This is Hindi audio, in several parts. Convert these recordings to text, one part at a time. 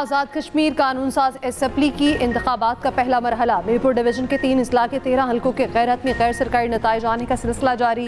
आज़ाद कश्मीर कानून साज असम्बली की इंतखाबात का पहला मरहला। मीरपुर डिवीजन के 3 अजला के 13 हल्कों के गैर हतमी गैर सरकारी नताइज आने का सिलसिला जारी।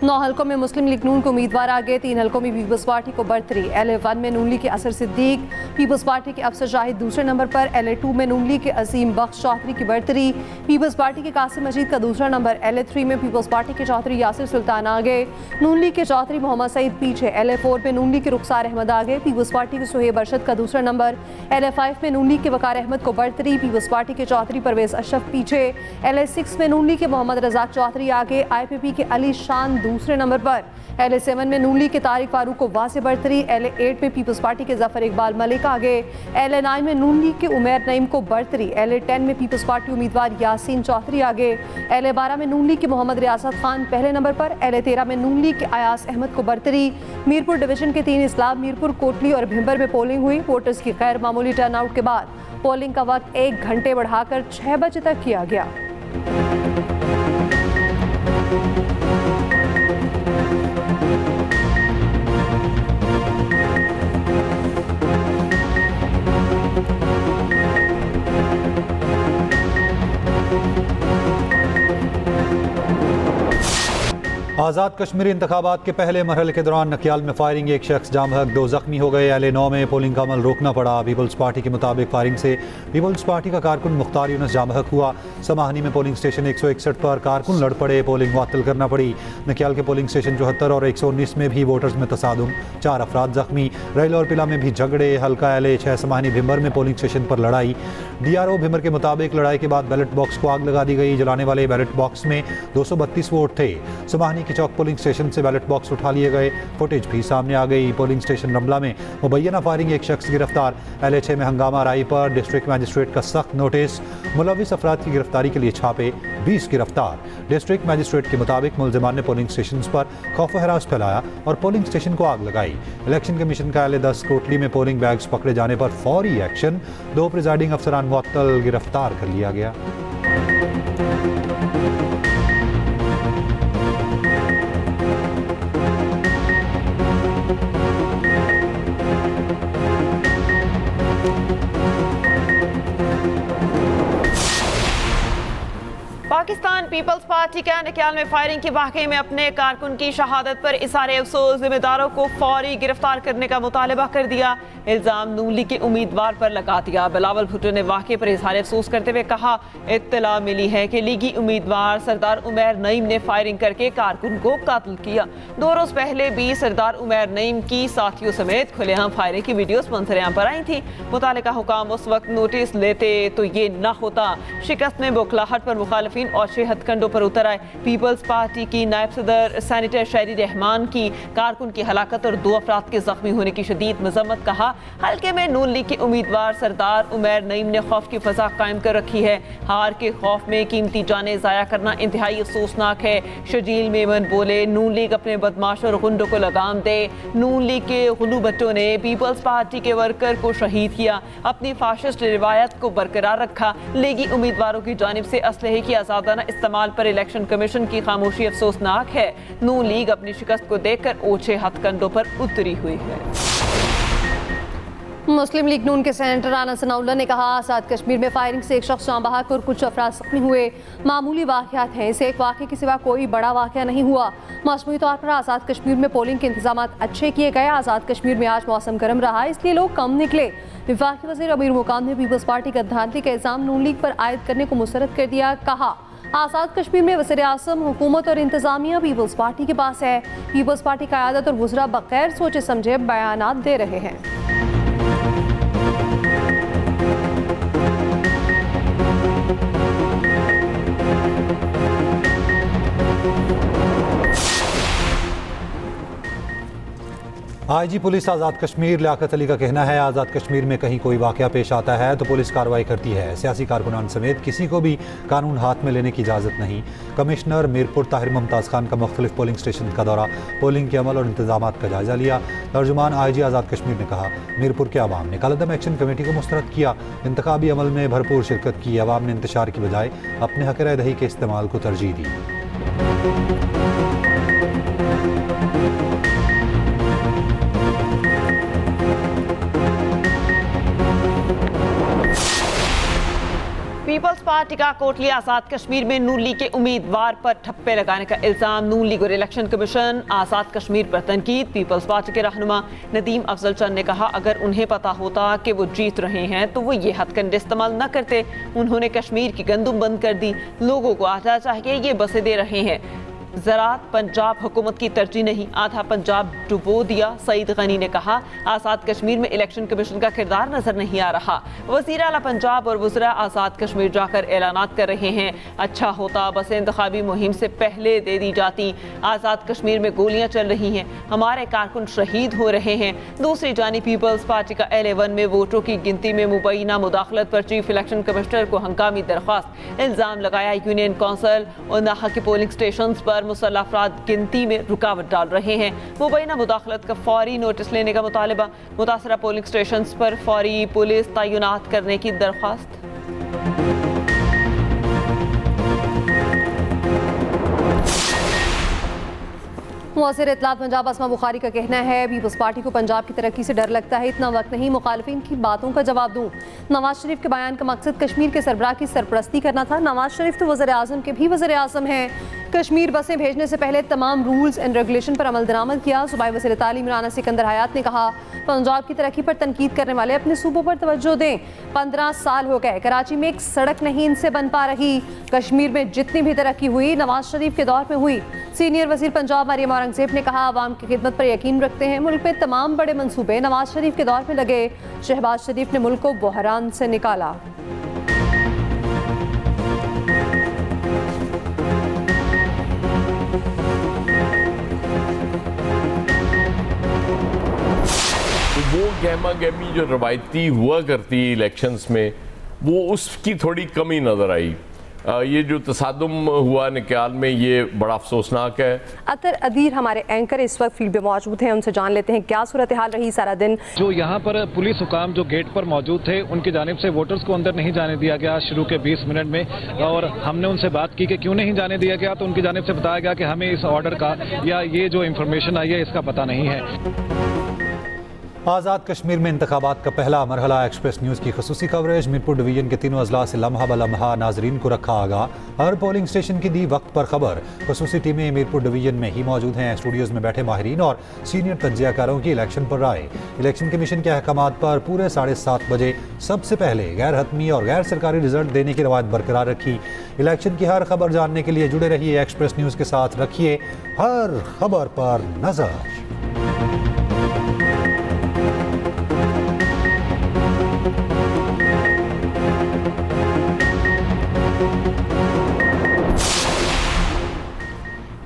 9 हल्कों में मुस्लिम लीग नून के उम्मीदवार आगे, 3 हल्कों में पीपल्स पार्टी को बढ़तरी। LA1 में नून लीग के असर सिद्दीक, पीपल्स पार्टी के अफसर जाहिद दूसरे नंबर पर। LA2 में नून लीग के अजीम बख्श चौधरी की बढ़तरी, पीपल्स पार्टी के कासिम मजीद का दूसरा नंबर। LA3 में पीपल्स पार्टी के चौधरी यासिर सुल्तान आगे, नून लीग के चौधरी मोहम्मद सईद पीछे। LA4 में नून लीग के रुखसार अहमद आगे, पीपल्स पार्टी के सुहेब अरशद का दूसरा नंबर। LA5 में नून लीग के वकार अहमद को बढ़तरी, पीपल्स पार्टी के चौधरी परवेज अशरफ पीछे। LA6 में नून लीग के मोहम्मद रजाक चौधरी आगे, IPP के अली शान दूसरे नंबर पर। LA7 में नून लीग के तारिक फारूक को वासे बढ़तरी। LA8 में पीपल्स पार्टी के जफर इकबाल मलिक आगे, LA9 में नून लीग के उमैर नईम को बढ़तरी। LA10 में पीपल्स पार्टी उम्मीदवार यासीन चौधरी आगे, LA12 में नून लीग के मोहम्मद रियासत खान पहले नंबर पर। LA13 में नून लीग के अयास अहमद को बढ़तरी। मीरपुर डिवीजन के 3 अजला मीरपुर, कोटली और भिंबर में पोलिंग हुई। वोटर्स की गैर मामूली टर्नआउट के बाद पोलिंग का वक्त 1 घंटे बढ़ाकर 6 बजे तक किया गया। आज़ाद कश्मीरी इंतखाबात के पहले मरहले के दौरान नकियाल में फायरिंग, 1 शख्स जाम बहक, 2 जख्मी हो गए। LA9 में पोलिंग का अमल रोकना पड़ा। पीपल्स पार्टी के मुताबिक फायरिंग से पीपल्स पार्टी का कारकुन मुख्तार यूनुस जाम बहक हुआ। समाहनी में पोलिंग स्टेशन 161 पर कारकुन लड़ पड़े, पोलिंग मुअत्तल करना पड़ी। नकियाल के पोलिंग स्टेशन 74 और 119 में भी वोटर्स में तसादुम, 4 अफराद जख्मी। रैल और पिला में भी झगड़े। हल्का LA6 समाहनी भिंबर में पोलिंग स्टेशन पर लड़ाई। DRO भिंबर के मुताबिक लड़ाई के बाद बैलेट बॉक्स को आग लगा दी गई। जलाने वाले बैलेट बॉक्स में 232 वोट थे। समाहनी की चौक पोलिंग स्टेशन से बैलेट बॉक्स उठा लिए गए। फुटेज भी सामने आ गई। पोलिंग स्टेशन रमला में मुबैना फायरिंग, 1 शख्स गिरफ्तार। LA6 में हंगामा राई पर डिस्ट्रिक्ट मजिस्ट्रेट का सख्त नोटिस। मुलविस अफराद की गिरफ्तारी के लिए छापे, 20 गिरफ्तार। डिस्ट्रिक्ट मजिस्ट्रेट के मुताबिक मुलजिमान ने पोलिंग स्टेशन पर खौफ हरास फैलाया और पोलिंग स्टेशन को आग लगाई। इलेक्शन कमीशन का LA10 कोटली में पोलिंग बैग्स पकड़े जाने पर फौरी एक्शन, 2 प्रिजाइडिंग अफसरान मुअत्तल, गिरफ्तार कर लिया गया। पाकिस्तान पीपल्स पार्टी के नकियाल में फायरिंग के वाकये में अपने कारकुन की शहादत पर इज़हार अफसोस, जिम्मेदारों को फौरी गिरफ्तार करने का मुतालबा कर दिया। इल्ज़ाम नून लीग के उम्मीदवार पर लगा दिया। बिलावल भुट्टो ने वाकये पर इज़हार अफसोस करते हुए कहा, इत्तला मिली है कि लीगी उम्मीदवार सरदार उमैर नईम ने फायरिंग करके कारकुन को कातिल किया। 2 रोज पहले भी सरदार उमैर नईम की साथियों समेत खुलेआम फायरिंग की वीडियोस मंजर-ए-आम पर आई थी। मुतालिका हुकाम उस वक्त नोटिस लेते तो ये न होता। शिकस्त में बौखलाहट पर मुखालिफिन और 6 हथकंडों पर उतर आए। पीपल्स पार्टी की नायब सदर सेनेटर शहरी रहमान की कारकुन की हलाकत और 2 अफराद के जख्मी होने की शदीद मजम्मत। कहा, हल्के में नून लीग के उम्मीदवार सरदार उमैर नईम ने खौफ की फजा कायम कर रखी है। हार के खौफ में कीमती जानें ज़ाया करना इंतहाई अफसोसनाक है। शजील मेमन बोले, नून लीग अपने बदमाश और गुंडों को लगाम दे। नून लीग के गुलू भट्टो ने पीपल्स पार्टी के वर्कर को शहीद किया, अपनी फाशिस्ट रिवायत को बरकरार रखा। लीगी उम्मीदवारों की जानिब से असलहे की आजादाना इस्तेमाल पर इलेक्शन कमीशन की खामोशी अफसोसनाक है। नून लीग अपनी शिकस्त को देखकर ओछे हथकंडों पर उतरी हुई है। मुस्लिम लीग नून के सेनेटर राना सनाउल्लाह ने कहा, आज़ाद कश्मीर में फायरिंग से 1 शख्स जाम बहक और कुछ अफराद जख्मी हुए। मामूली वाक़यात हैं, इसे एक वाक़े के सिवा कोई बड़ा वाक़या नहीं हुआ। मजमूई तौर पर आज़ाद कश्मीर में पोलिंग के इंतजाम अच्छे किए गए। आज़ाद कश्मीर में आज मौसम गर्म रहा, इसलिए लोग कम निकले। वफाकी वज़ीर अमीर मुकाम ने पीपल्स पार्टी का धांधली का इल्ज़ाम नून लीग पर आयद करने को मुस्तरद कर दिया। कहा, आज़ाद कश्मीर में वज़ीर आज़म, हुकूमत और इंतजामिया पीपल्स पार्टी के पास है। पीपल्स पार्टी का क़यादत और वज़रा बगैर सोचे समझे बयानात दे रहे हैं। IG पुलिस आज़ाद कश्मीर लियाकत अली का कहना है, आज़ाद कश्मीर में कहीं कोई वाक़या पेश आता है तो पुलिस कार्रवाई करती है। सियासी कारकुनान समेत किसी को भी कानून हाथ में लेने की इजाज़त नहीं। कमिश्नर मीरपुर ताहिर मुमताज़ खान का मुख्तलिफ पोलिंग स्टेशन का दौरा, पोलिंग के अमल और इंतजाम का जायजा लिया। तर्जुमान IG आज़ाद कश्मीर ने कहा, मीरपुर के अवाम ने कलअदम एक्शन कमेटी को मुस्तरद किया। इंतखाबी अमल में भरपूर शिरकत की। अवाम ने इंतशार की बजाय अपने हक़ राय दही के इस्तेमाल को तरजीह दी। पीपल्स पार्टी का कोटली आज़ाद कश्मीर में नून लीग के उम्मीदवार पर ठप्पे लगाने का इल्जाम। नून लीग और इलेक्शन कमीशन आज़ाद कश्मीर पर तनकीद। पीपल्स पार्टी के रहनुमा नदीम अफजल चंद ने कहा, अगर उन्हें पता होता कि वो जीत रहे हैं तो वो ये हथकंडे इस्तेमाल न करते। उन्होंने कश्मीर की गंदुम बंद कर दी। लोगों को आटा चाहिए, ये बसें दे रहे हैं। ज़राअत पंजाब हुकूमत की तरजीह नहीं, आधा पंजाब डुबो दिया। सईद गनी ने कहा, आज़ाद कश्मीर में इलेक्शन कमीशन का किरदार नजर नहीं आ रहा। वज़ीर आला पंजाब और वज़रा आज़ाद कश्मीर जाकर ऐलानात कर रहे हैं। अच्छा होता बस इंतखाबी मुहिम से पहले दे दी जाती। आज़ाद कश्मीर में गोलियां चल रही हैं, हमारे कारकुन शहीद हो रहे हैं। दूसरी जानिब पीपल्स पार्टी का L1 में वोटों की गिनती में मुबैना मुदाखलत पर चीफ इलेक्शन कमिश्नर को हंगामी दरख्वास्त। इल्ज़ाम लगाया यूनियन कौंसिल और नाहा के पोलिंग स्टेशन पर मुसल्लह अफराद गिनती में रुकावट डाल रहे हैं। मुबैना मुदाखलत का फौरी नोटिस लेने का मुतालबा। मुतासरा पोलिंग स्टेशन पर फौरी पुलिस तैनात करने की दरख्वास्त। मुअस्सिर इत्तलात पंजाब अस्मा बुखारी का कहना है, पीपल्स पार्टी को पंजाब की तरक्की से डर लगता है। इतना वक्त नहीं मुखालिफिन की बातों का जवाब दूं। नवाज शरीफ के बयान का मकसद कश्मीर के सरबराह की सरपरस्ती करना था। नवाज शरीफ तो वज़ीर आज़म के भी वज़ीर आज़म हैं। कश्मीर बसें भेजने से पहले तमाम रूल्स एंड रेगुलेशन पर अमल दरामद किया। सूबाई वज़ीर तालीम राना सिकंदर हयात ने कहा, पंजाब की तरक्की पर तनकीद करने वाले अपने सूबों पर तवज्जो दें। 15 साल हो गए, कराची में एक सड़क नहीं इनसे बन पा रही। कश्मीर में जितनी भी तरक्की हुई नवाज शरीफ के दौर में हुई। सीनियर वज़ीर पंजाब मरियम औरंगज़ेब ने कहा, आवाम की खिदमत पर यकीन रखते हैं। मुल्क में तमाम बड़े मंसूबे नवाज शरीफ के दौर में लगे। शहबाज शरीफ ने मुल्क को बहरान से निकाला। वो गहमा गहमी जो रवायती हुआ करती है इलेक्शंस में, वो उसकी थोड़ी कमी नज़र आई। ये जो तसादुम हुआ निकाल में, ये बड़ा अफसोसनाक है। अतर अदीर हमारे एंकर इस वक्त फील्ड में मौजूद हैं, उनसे जान लेते हैं क्या सूरत हाल रही सारा दिन। जो यहाँ पर पुलिस हुकाम जो गेट पर मौजूद थे, उनकी जानिब से वोटर्स को अंदर नहीं जाने दिया गया शुरू के 20 मिनट में, और हमने उनसे बात की कि क्यों नहीं जाने दिया गया, तो उनकी जानिब से बताया गया कि हमें इस ऑर्डर का या ये जो इंफॉर्मेशन आई है इसका पता नहीं है। आज़ाद कश्मीर में इंतखाबात का पहला मरहला। एक्सप्रेस न्यूज़ की खसूसी कवरेज। मीरपुर डिवीजन के तीनों अजला से लम्हा ब लम्हा नाजरीन को रखा आगा। हर पोलिंग स्टेशन की दी वक्त पर खबर। खसूसी टीमें मीरपुर डिवीजन में ही मौजूद हैं। स्टूडियोज़ में बैठे माहिरीन और सीनियर तज्जियाकारों की इलेक्शन पर राय। इलेक्शन कमीशन के अहकामात पर पूरे 7:30 बजे सबसे पहले गैर हतमी और गैर सरकारी रिजल्ट देने की रवायत बरकरार रखी। इलेक्शन की हर खबर जानने के लिए जुड़े रहिए एक्सप्रेस न्यूज़ के साथ। रखिए हर खबर पर नजर।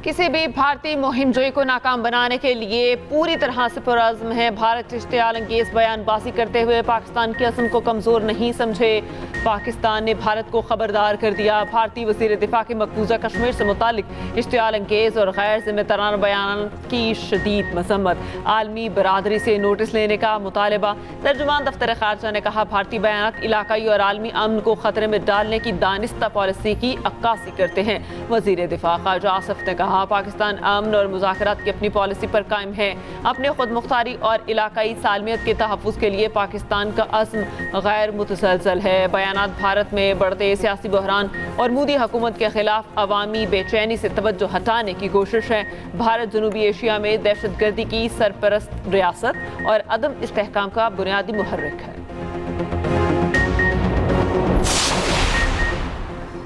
किसी भी भारतीय मुहिमजोई को नाकाम बनाने के लिए पूरी तरह से पुरज़्म है। भारत इश्तियाल अंगेज बयानबाजी करते हुए पाकिस्तान की असम को कमज़ोर नहीं समझे। पाकिस्तान ने भारत को खबरदार कर दिया। भारतीय वज़ीर दिफा के मकबूजा कश्मीर से मुतालिक इश्तियाल अंगेज और गैर जिम्मेदाराना बयान की शदीद मजम्मत। आलमी बरादरी से नोटिस लेने का मुतालबा। तर्जुमान दफ्तर खारजा ने कहा, भारतीय बयान इलाकाई और आलमी अमन को खतरे में डालने की दानिस्ता पॉलिसी की अक्कासी करते हैं। वज़ीर दिफा खारजा आसिफ ने कहा, पाकिस्तान अमन और मुज़ाकरात की अपनी पॉलिसी पर कायम है। अपने खुद मुख्तारी और इलाकाई सालमियत के तहफ़्फ़ुज़ के लिए पाकिस्तान का अज़्म गैर मुतसलसल है। बयानात भारत में बढ़ते सियासी बहरान और मोदी हुकूमत के खिलाफ अवामी बेचैनी से तवज्जो हटाने की कोशिश है। भारत जनूबी एशिया में दहशतगर्दी की सरपरस्त रियासत और अदम इस्तेहकाम का बुनियादी मुहर्रिक है।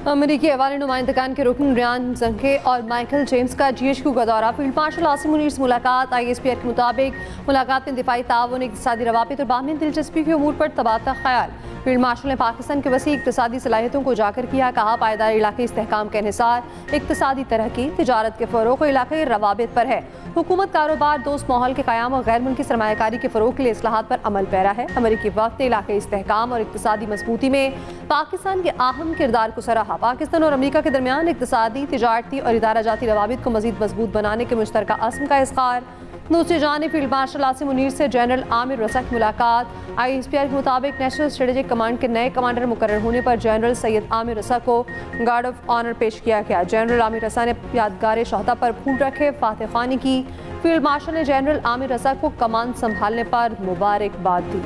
अमेरिकी अवामी नुमाइंदगान के रुकन रियान जंखे और माइकल जेम्स का GHQ का दौरा। फील्ड मार्शल आसिम मुनीर से मुलाकात। ISPR के मुताबिक मुलाकात में दिफाई ताउन, इक़्तिसादी रवाबित और बाहमी दिलचस्पी के अमूर पर तबादला ख्याल। फील्ड मार्शल ने पाकिस्तान के वसी इक़्तिसादी सलाहियतों को उजागर किया। कहा, पायदार इलाक़ाई इस्तेहकाम के इन्हिसार इक़्तिसादी तरक्की, तिजारत के फ़रोग़ और इलाक़ाई रवाबित पर है। हुकूमत कारोबार दोस्त माहौल के क़याम और गैर मुल्की सरमायाकारी के फ़रोग़ के लिए इस्लाहात पर अमल पैरा है। अमेरिकी वफ़द ने इलाक़ाई इस्तेहकाम और इक़्तिसादी मजबूती में पाकिस्तान के अहम किरदार को सराहा। पाकिस्तान और अमेरिका के दरमियान इक़्तिसादी, तिजारती और इदारा जाती रवाबित को मज़ीद मजबूत बनाने के मुश्तरका अज़्म का इज़हार। दूसरी जानिब फील्ड मार्शल आसिम मुनीर से जनरल आमिर रसा की मुलाकात। ISPR के मुताबिक नेशनल स्ट्रेटेजिक कमांड के नए कमांडर मुकर्रर होने पर जनरल सैयद आमिर रसा को गार्ड ऑफ ऑनर पेश किया गया। जनरल आमिर रसा ने यादगार शहदा पर फूल रखे, फातह खानी की। फील्ड मार्शल ने जनरल आमिर रसा को कमान संभालने पर मुबारकबाद दी।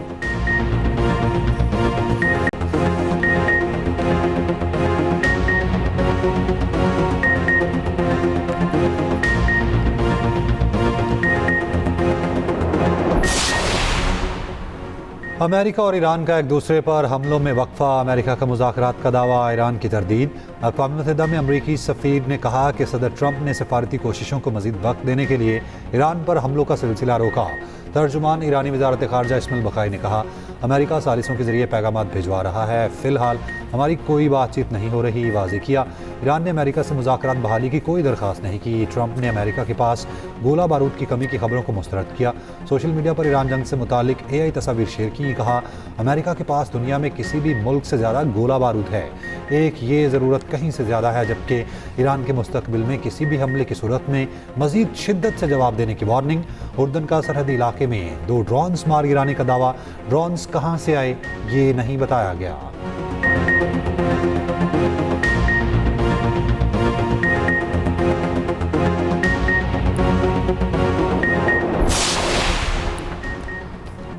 अमेरिका और ईरान का एक दूसरे पर हमलों में वक्फा, अमेरिका का मुज़ाकरात का दावा, ईरान की तरदीद। अक़वाम मुत्तहिदा में अमरीकी सफ़ीर ने कहा कि सदर ट्रंप ने सफारती कोशिशों को मज़ीद वक्त देने के लिए ईरान पर हमलों का सिलसिला रोका। तर्जुमान ईरानी वज़ारत ख़ारजा इस्माइल बक़ाई ने कहा, अमेरिका सालिसों के ज़रिए पैगामात भिजवा रहा है, फ़िलहाल हमारी कोई बातचीत नहीं हो रही। वाज़ेह किया, ईरान ने अमेरिका से मुज़ाकरात बहाली की कोई दरख्वास्त नहीं की। ट्रंप ने अमेरिका के पास गोला बारूद की कमी की खबरों को मुस्तरद किया। सोशल मीडिया पर ईरान जंग से मुतालिक AI तस्वीर शेयर की। कहा, अमेरिका के पास दुनिया में किसी भी मुल्क से ज़्यादा गोला बारूद है, एक ये ज़रूरत कहीं से ज़्यादा है, जबकि ईरान के मुस्तकबिल में किसी भी हमले की सूरत में मज़ीद शिद्दत से जवाब देने की वार्निंग। उर्दन का सरहदी इलाके में 2 ड्रोन्स मार गिराने का दावा, ड्रोन्स कहाँ से आए ये नहीं बताया गया।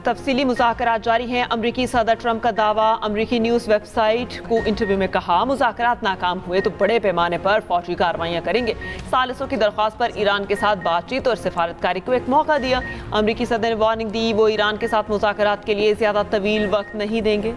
तफसीली मुज़ाकरात जारी हैं। अमरीकी सदर ट्रंप का दावा, अमरीकी न्यूज़ वेबसाइट को इंटरव्यू में कहा, मुज़ाकरात नाकाम हुए तो बड़े पैमाने पर फौजी कार्रवाइयाँ करेंगे। सालिसों की दरख्वास्त पर ईरान के साथ बातचीत और सिफारतकारी को एक मौका दिया। अमरीकी सदर ने वार्निंग दी, वो ईरान के साथ मुज़ाकरात के लिए ज़्यादा तवील वक्त नहीं देंगे।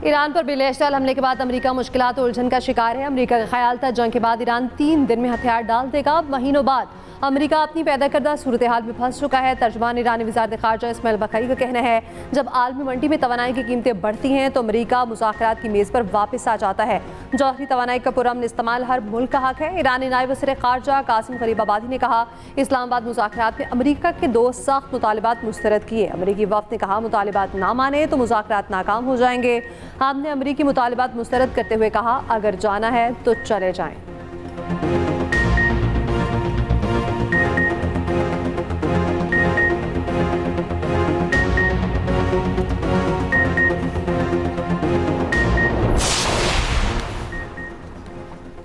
ईरान पर बिलाश्ताल हमले के बाद अमेरिका मुश्किलात और उलझन का शिकार है। अमेरिका का ख्याल था जंग के बाद ईरान 3 दिन में हथियार डाल देगा। महीनों बाद अमेरिका अपनी पैदा करदा सूरत हाल में फंस चुका है। तर्जुमान ईरानी वज़ारत ख़ारजा इस्माइल बक़ाई का कहना है, जब आलमी मंडी में तवानाई की कीमतें बढ़ती हैं तो अमेरिका मुज़ाकरात की मेज़ पर वापस आ जाता है। जौहरी तवानाई का पुरअमन इस्तेमाल हर मुल्क का हक है। ईरानी नायब वज़ीर ख़ारजा कासिम गरीबाबादी ने कहा, इस्लामाबाद मुज़ाकरात में अमेरिका के 2 सख्त मुतालबात मुस्तरद किए। अमेरिकी वफ़द ने कहा, मुतालबात ना माने तो मुज़ाकरात नाकाम हो जाएंगे। हमने अमेरिकी मुतालबात मुस्तरद करते हुए कहा, अगर जाना है तो चले जाएं।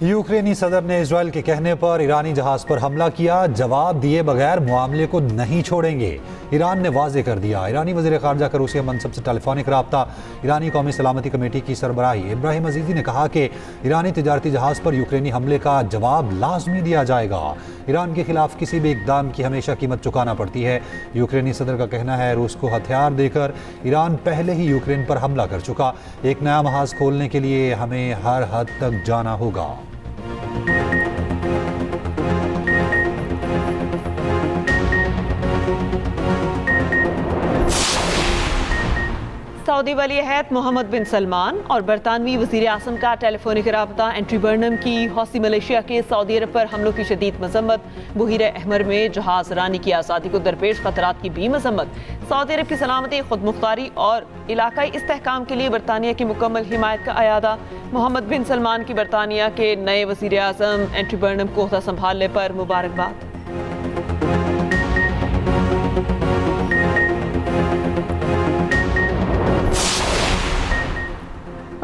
यूक्रेनी सदर ने इजराइल के कहने पर ईरानी जहाज पर हमला किया, जवाब दिए बगैर मामले को नहीं छोड़ेंगे। ईरान ने वाजे कर दिया। ईरानी वज़ीर ख़ारजा का रूसी मनसब से टेलीफोनिक रब्ता। ईरानी कौमी सलामती कमेटी की सरबराही इब्राहिम अजीज़ी ने कहा कि ईरानी तिजारती जहाज़ पर यूक्रेनी हमले का जवाब लाजमी दिया जाएगा। ईरान के खिलाफ किसी भी इक़दाम की हमेशा कीमत चुकाना पड़ती है। यूक्रेनी सदर का कहना है, रूस को हथियार देकर ईरान पहले ही यूक्रेन पर हमला कर चुका। एक नया महाज खोलने के लिए हमें हर हद तक जाना होगा। सऊदी वली अहद मोहम्मद बिन सलमान और बरतानवी वज़ीर आज़म का टेलीफोनिक रब्ता। एंट्री बर्नम की हौसी मलेशिया के सऊदी अरब पर हमलों की शदीद मजम्मत। बहीरे अहमर में जहाज रानी की आज़ादी को दरपेश खतरात की भी मजम्मत। सऊदी अरब की सलामती, खुद मुख्तारी और इलाकाई इस्तेहकाम के लिए बरतानिया की मुकम्मल हिमायत का अयादा। मोहम्मद बिन सलमान की बरतानिया के नए वज़ीर आज़म एंट्री बर्नम को ओहदा संभालने पर मुबारकबाद।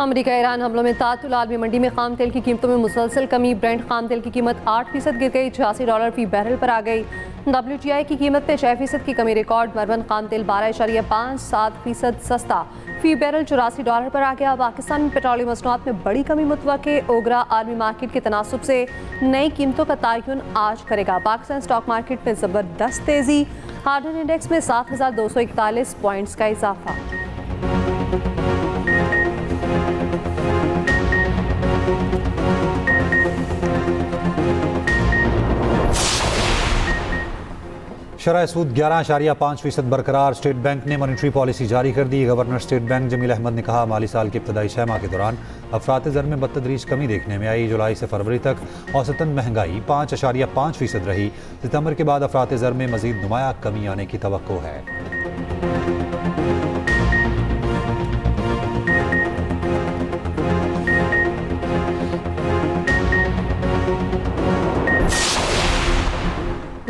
अमेरिका ईरान हमलों में तातुल, आलमी मंडी में खाम तेल की कीमतों में मुसलसल कमी। ब्रेंट खाम तेल की कीमत 8% गिर गई, $86 फी बैरल पर आ गई। WTI की कीमत में 6% की कमी रिकॉर्ड। मरवन खाम तेल 12.57% सस्ता, फी बैरल $84 पर आ गया। पाकिस्तान में पेट्रोलियम मसनूआत में बड़ी कमी मुतवक्के। ओगरा आलमी मार्केट के तनासुब से नई कीमतों का तयन आज करेगा। पाकिस्तान स्टॉक मार्केट में ज़बरदस्त तेज़ी। हार्डन इंडेक्स में 7,241 पॉइंट्स का इजाफा। शरह सूद 11.5% बरकरार। स्टेट बैंक ने मॉनिटरी पॉलिसी जारी कर दी। Governor state bank Jameel Ahmed ने कहा, माली साल के इब्तदाई 6 माह के दौरान अफरात ज़र में बतदरीज कमी देखने में आई। जुलाई से फरवरी तक औसतन महंगाई 5.5% रही। सितंबर के बाद अफरात ज़र में मज़ीद नुमाया कमी आने की तवक्को है।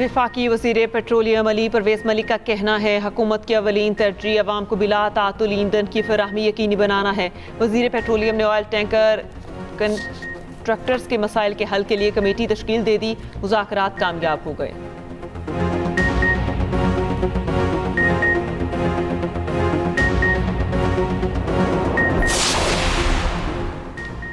वफाकी वज़ीर पेट्रोलियम अली परवेज़ मलिक का कहना है, हुकूमत की अवलीन तरजीह अवाम को बिला तातुल ईंधन की फराहमी यकीनी बनाना है। वज़ीर पेट्रोलियम ने ऑयल टैंकर कंट्रैक्टर्स के मसाइल के हल के लिए कमेटी तश्कील दे दी। मुज़ाकरात कामयाब हो गए।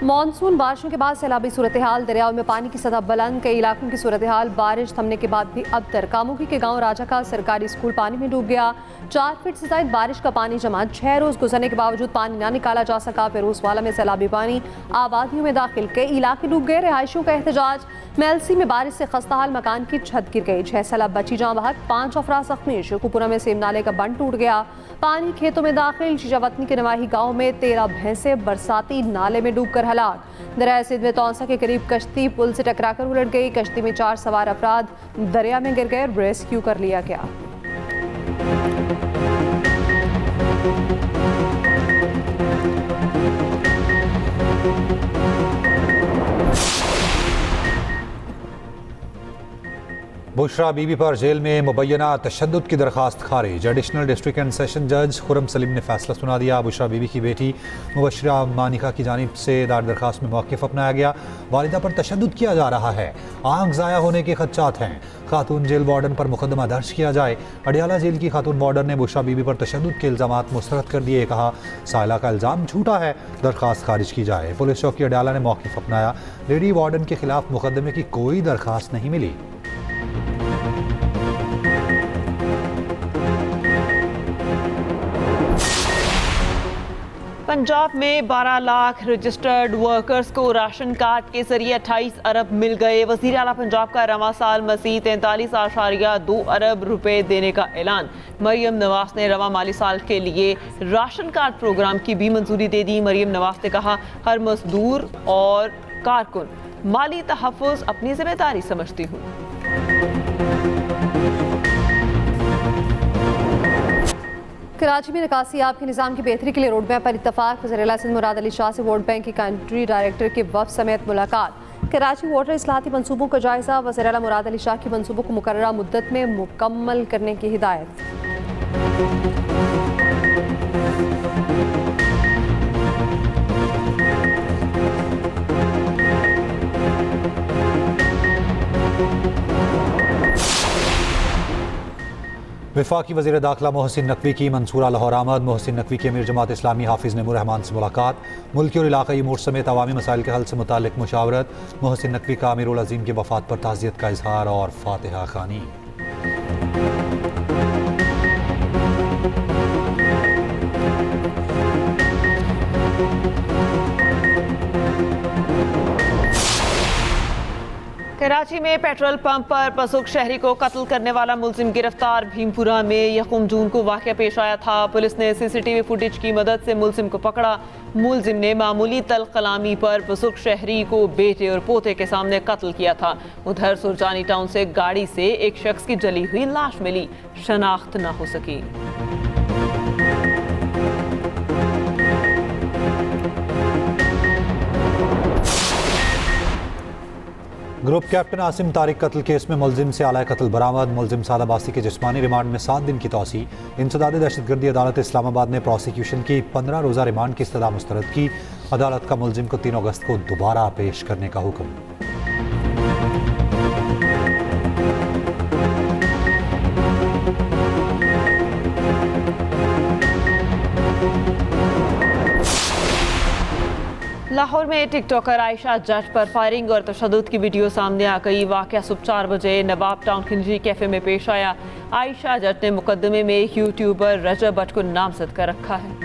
मानसून बारिशों के बाद सैलाबी सूरत हाल, दरियाओं में पानी की सतह बुलंद, कई इलाकों की सूरत हाल। बारिश थमने के बाद भी अब तक कामुकी के गांव राजा का सरकारी स्कूल पानी में डूब गया। 4 फीट से ज्यादा बारिश का पानी जमा, 6 रोज गुजरने के बावजूद पानी ना निकाला जा सका। फिरोजवाला में सैलाबी पानी आबादियों में दाखिल, कई इलाके डूब गए। रिहायशियों का एहतजाज। मेलसी में बारिश से खस्ताहाल मकान की छत गिर गई, 6 सैलाब बची जाँ बहक, 5 अफराद जख्मी। शेखुपुरा में सेम नाले का बंद टूट गया, पानी खेतों में दाखिल। शीशावतनी के नवाही गांव में 13 भैंसें बरसाती नाले में डूबकर हलाक। दरिया सिंध में तौंसा के करीब कश्ती पुल से टकराकर उलट गई, कश्ती में 4 सवार अफराद दरिया में गिर गए, रेस्क्यू कर लिया गया। बुशरा बीबी पर जेल में मुबैना तशद्दुद की दरखास्त खारिज। एडिशनल डिस्ट्रिक्ट एंड सेशन जज खुरम सलीम ने फैसला सुना दिया। बुशरा बीबी की बेटी मुबशरा मानिका की जानिब से दार दरखास्त में मौक़िफ़ अपनाया गया। वालिदा पर तशद्दुद किया जा रहा है, आंख ज़ाया होने के खदशात हैं। खातून जेल वार्डन पर मुकदमा दर्ज किया जाए। अडियाला जेल की खातून वार्डन ने बुशरा बीबी पर तशद्दुद के इल्ज़ामात मुस्तरद कर दिए। कहा साइला का इल्ज़ाम झूठा है, दरखास्त खारिज की जाए। पुलिस चौकी अडियाला ने मौक़िफ़ अपनाया। लेडी वार्डन के खिलाफ मुकदमे की कोई दरखास्त नहीं मिली। पंजाब में 12 लाख रजिस्टर्ड वर्कर्स को राशन कार्ड के जरिए 28 अरब मिल गए। वज़ीर आला पंजाब का रवां साल मज़ीद 43.2 अरब रुपए देने का ऐलान। मरियम नवाज ने रवां माली साल के लिए राशन कार्ड प्रोग्राम की भी मंजूरी दे दी। मरियम नवाज ने कहा, हर मजदूर और कारकुन माली तहफ़्फ़ुज़ अपनी जिम्मेदारी समझती हूँ। कराची में निकासियाब के निज़ाम की बेहतरी के लिए रोड मैप पर इत्तफाक। वज़ीर-ए-आला सिंध मुराद अली शाह से वर्ल्ड बैंक की कंट्री डायरेक्टर के वफ़द समेत मुलाकात। कराची वाटर इस्लाहती मंसूबों का जायज़ा। वज़ीर-ए-आला मुराद अली शाह की मंसूबों को मुकर्ररा मुद्दत में मुकम्मल करने की हिदायत। वफाकी वज़ीर दाखिला मोहसिन नकवी की मंसूरा लाहौर आमद। मोहसिन नकवी के अमीर जमात इस्लामी हाफिज़ नईमुर रहमान से मुलाकात। मुल्की और इलाक़ाई उमूर समेत अवामी मसाइल के हल से मुताल्लिक़ मुशावरत। मोहसिन नकवी का अमीरुल अज़ीम की वफ़ात पर ताज़ियत का इजहार और फातिहा ख़ानी। कराची में पेट्रोल पंप पर पसुक शहरी को कत्ल करने वाला मुलजिम गिरफ्तार। भीमपुरा में यकम जून को वाक़या पेश आया था। पुलिस ने CCTV फुटेज की मदद से मुलजिम को पकड़ा। मुलजिम ने मामूली तल्ख कलामी पर पसुक शहरी को बेटे और पोते के सामने कत्ल किया था। उधर सुरजानी टाउन से गाड़ी से एक शख्स की जली हुई लाश मिली, शनाख्त न हो सकी। ग्रुप कैप्टन आसिम तारिक कत्ल केस में मुलजिम से आला कत्ल बरामद। मुलजिम सादाबासी के जिस्मानी रिमांड में 7 दिन की तौसी। इंसदाद दहशतगर्दी अदालत इस्लामाबाद ने प्रोसिक्यूशन की 15 रोज़ा रिमांड की इस्तदा मुस्तरद की। अदालत का मुलजिम को 3 अगस्त को दोबारा पेश करने का हुक्म। लाहौर में टिकटॉकर आयशा जट पर फायरिंग और तशद्दुद की वीडियो सामने आ गई। वाक़या सुबह 4 बजे नवाब टाउन के निजी कैफे में पेश आया। आयशा जट ने मुकदमे में यूट्यूबर रजब भट्ट को नामजद कर रखा है।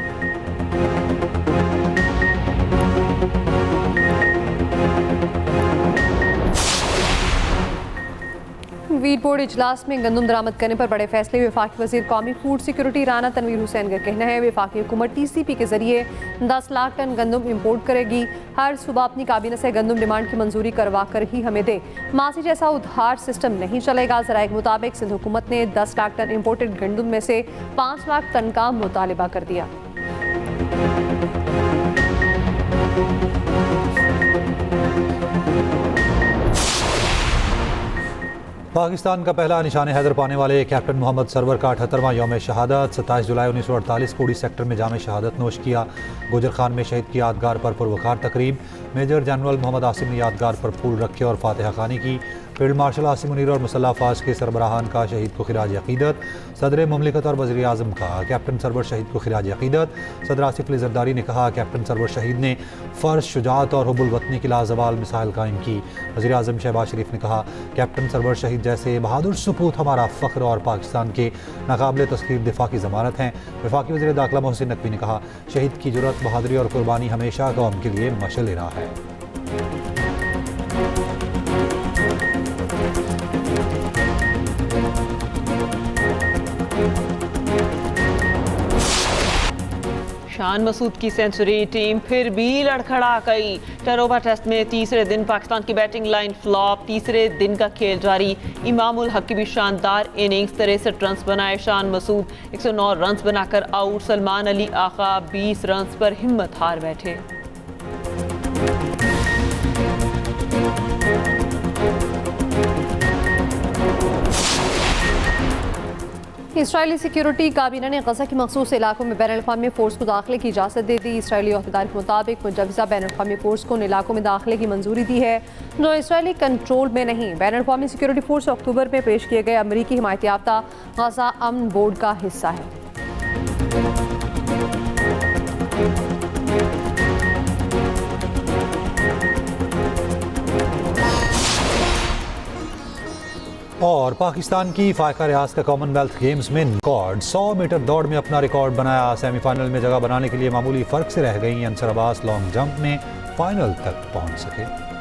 वीट बोर्ड इजलास में गंदम दरामद करने पर बड़े फैसले। वफाकी वज़ीर कौमी फूड सिक्योरिटी राना तनवीर हुसैन का कहना है, वफाकी हुकूमत TCP के जरिए 10 लाख टन गंदम इम्पोर्ट करेगी। हर सुबह अपनी काबीना से गंदम डिमांड की मंजूरी करवा कर ही हमें दे। मासी जैसा उधार सिस्टम नहीं चलेगा। ज़राए के मुताबिक सिंध हुकूमत ने 10 लाख टन इम्पोर्टेड गंदम में से 5 लाख टन का मुतालबा कर दिया। पाकिस्तान का पहला निशान हैदर पाने वाले कैप्टन मोहम्मद सरवर का 78वां यौम शहादत। 27 जुलाई 1948 कोड़ी सेक्टर में जाम शहादत नोश किया। गुजर खान में शहीद की यादगार पर पुरवकार तकरीब। मेजर जनरल मोहम्मद आसिम ने यादगार पर फूल रखे और फातिहा खानी की। फील्ड मार्शल आसिम मुनीर और मुसल्ह अफवाज के सरबराहान का शहीद को खिराज अकीदत। सदर मुमलिकत और वज़ीर आज़म का कैप्टन सरवर शहीद को खिराज अकीदत। सदर आसिफ अली ज़रदारी ने कहा कैप्टन सरवर शहीद ने फ़र्ज, शुजाअत और हुब्बुल वतनी की लाजवाल मिसाइल कायम की। वज़ीर आज़म शहबाज शरीफ ने कहा कैप्टन सरवर शहीद जैसे बहादुर सपूत हमारा फ़ख्र और पाकिस्तान के नाकाबिल तस्खीर दिफा की ज़मानत हैं। वफाकी वज़ीर दाखिला मोहसिन नकवी ने कहा शहीद की जुर्रत, बहादुरी और कुर्बानी हमेशा कौम के लिए मशअल राह है। शान मसूद की सेंचुरी, टीम फिर भी लड़खड़ा गई। टरोबा टेस्ट में तीसरे दिन पाकिस्तान की बैटिंग लाइन फ्लॉप, तीसरे दिन का खेल जारी। इमामुल हक की भी शानदार इनिंग्स, 63 रन बनाए शान मसूद, 109 रन बनाकर आउट। सलमान अली आका 20 रन पर हिम्मत हार बैठे। इसराइली सिक्योरिटी काबीना ने गजा के मखसूस इलाकों में बैनुल-अक़वामी फ़ोर्स को दाखिले की इजाज़त दे दी। इसराइली अहदेदार के मुताबिक मुजव्वज़ा बैनुल-अक़वामी फ़ोर्स को उन इलाकों में दाखिले की मंजूरी दी है जो इसराइली कंट्रोल में नहीं। बैनुल-अक़वामी सिक्योरिटी फ़ोर्स अक्टूबर में पेश किए गए अमरीकी हिमायत याफ्ता गजा अमन बोर्ड का हिस्सा है। और पाकिस्तान की फायका रियाज का कॉमनवेल्थ गेम्स में रिकॉर्ड 100 मीटर दौड़ में अपना रिकॉर्ड बनाया। सेमीफाइनल में जगह बनाने के लिए मामूली फ़र्क से रह गई अंसर अब्बास लॉन्ग जंप में फाइनल तक पहुंच सके।